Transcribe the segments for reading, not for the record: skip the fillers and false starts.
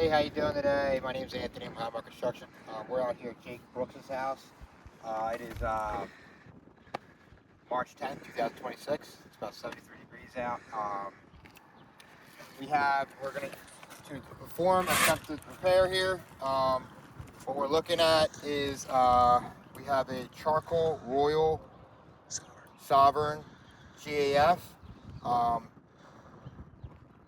Hey, how you doing today? My name is Anthony. I'm Hammer Construction. We're out here at Jake Brooks' house. It is March 10th, 2026. It's about 73 degrees out. We're going to perform a attempted repair here. What we're looking at is we have a charcoal Royal Sovereign GAF.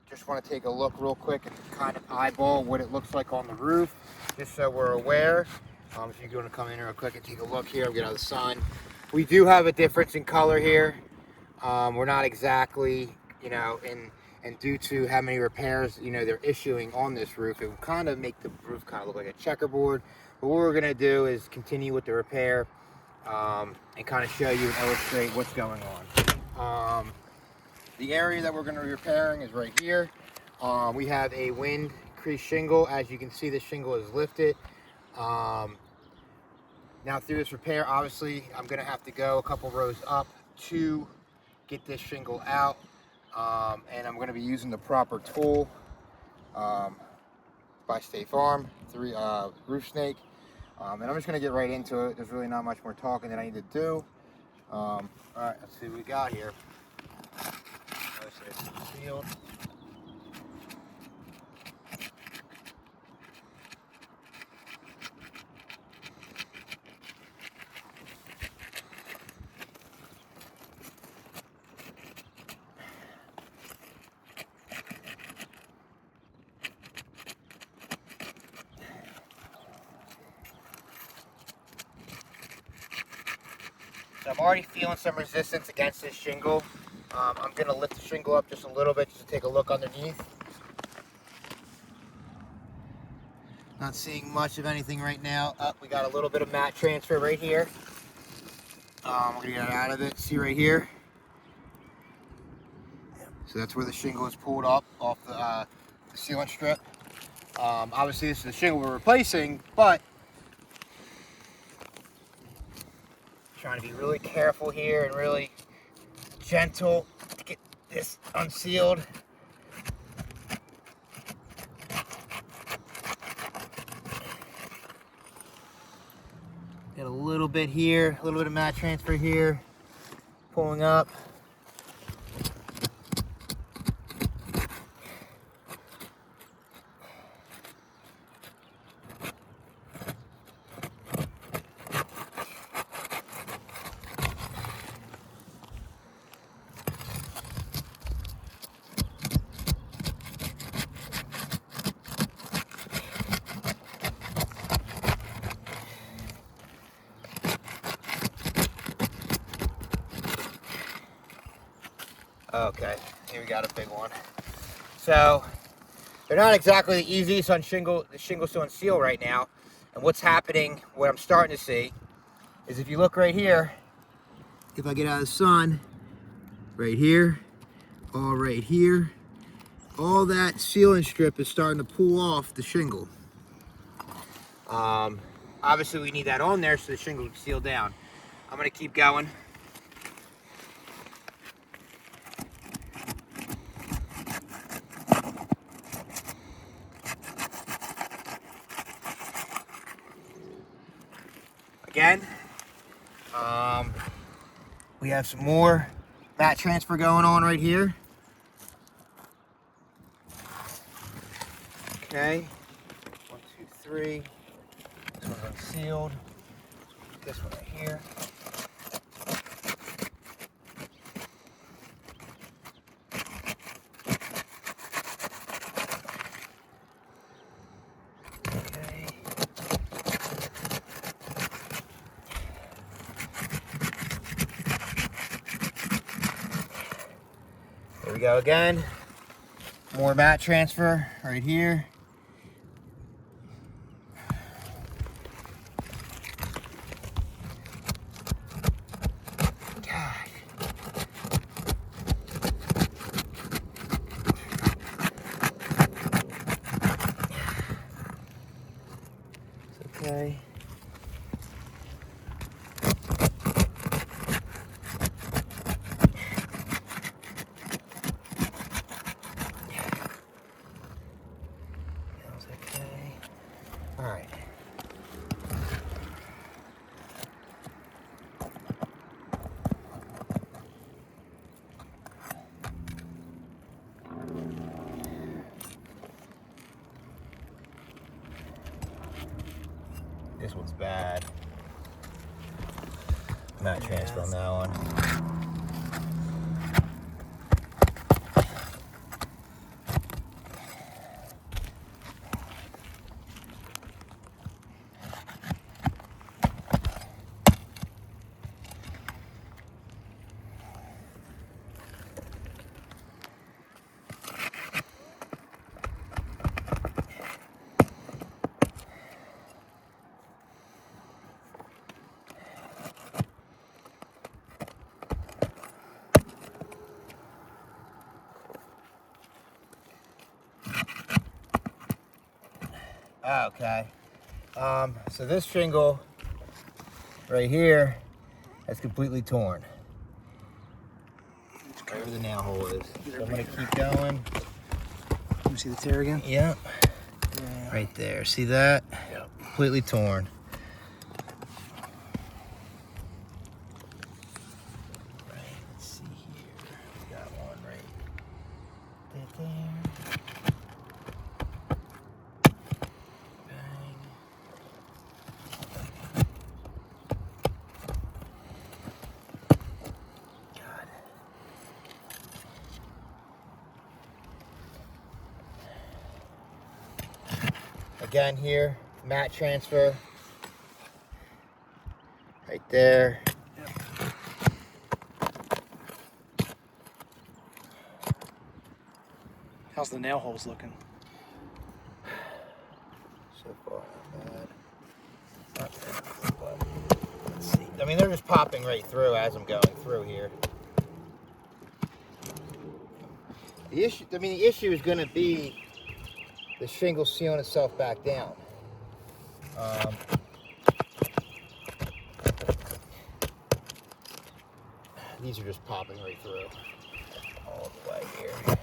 Just want to take a look real quick and kind of eyeball what it looks like on the roof, just so we're aware. If you're going to come in real quick and take a look here, get out of the sun. We do have a difference in color here. We're not exactly, and due to how many repairs, they're issuing on this roof, it will kind of make the roof kind of look like a checkerboard. But what we're going to do is continue with the repair and kind of show you and illustrate what's going on. The area that we're going to be repairing is right here. We have a wind crease shingle. As you can see, the shingle is lifted. Now through this repair, obviously, I'm going to have to go a couple rows up to get this shingle out. And I'm going to be using the proper tool by State Farm, Roof Snake. And I'm just going to get right into it. There's really not much more talking that I need to do. All right, let's see what we got here. It's sealed. So I'm already feeling some resistance against this shingle. I'm going to lift the shingle up just a little bit just to take a look underneath. Not seeing much of anything right now. We got a little bit of mat transfer right here. I'm going to get it out of it. See right here? So that's where the shingle is pulled up off the sealant strip. Obviously this is the shingle we're replacing, but trying to be really careful here and really gentle to get this unsealed. Get a little bit here, a little bit of mat transfer here, pulling up. Okay, here we got a big one. So they're not exactly the easiest on the shingles to unseal right now. And what's happening, what I'm starting to see, is if you look right here, if I get out of the sun, right here, all that sealant strip is starting to pull off the shingle. Obviously we need that on there so the shingle can seal down. I'm gonna keep going. Again, we have some more mat transfer going on right here. Okay, 1, 2, 3. This one's unsealed. This one right here. Okay. There we go again. More mat transfer right here. God. It's okay. okay. All right. This one's bad. Mat transfer on that one. Okay. So this shingle right here is completely torn. Right where the nail hole is. So I'm gonna keep going. Let me see the tear again. Yep. Yeah. Right there. See that? Yep. Completely torn. Right. Let's see here. We got one right there. Bang. God. Again here, mat transfer. Right there. Yep. How's the nail holes looking? So far, not bad. But let's see. I mean, they're just popping right through as I'm going through here. The issue is going to be the shingle sealing itself back down. These are just popping right through all the way here.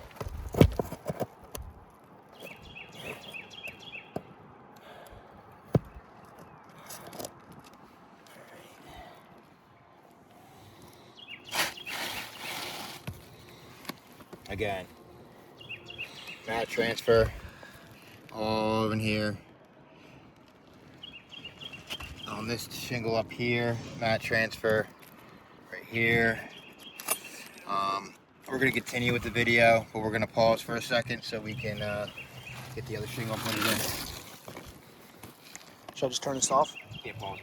Again, mat transfer all over in here. On this shingle up here, mat transfer right here. We're going to continue with the video, but we're going to pause for a second so we can get the other shingle and put it in. Should I just turn this off? Yeah, pause.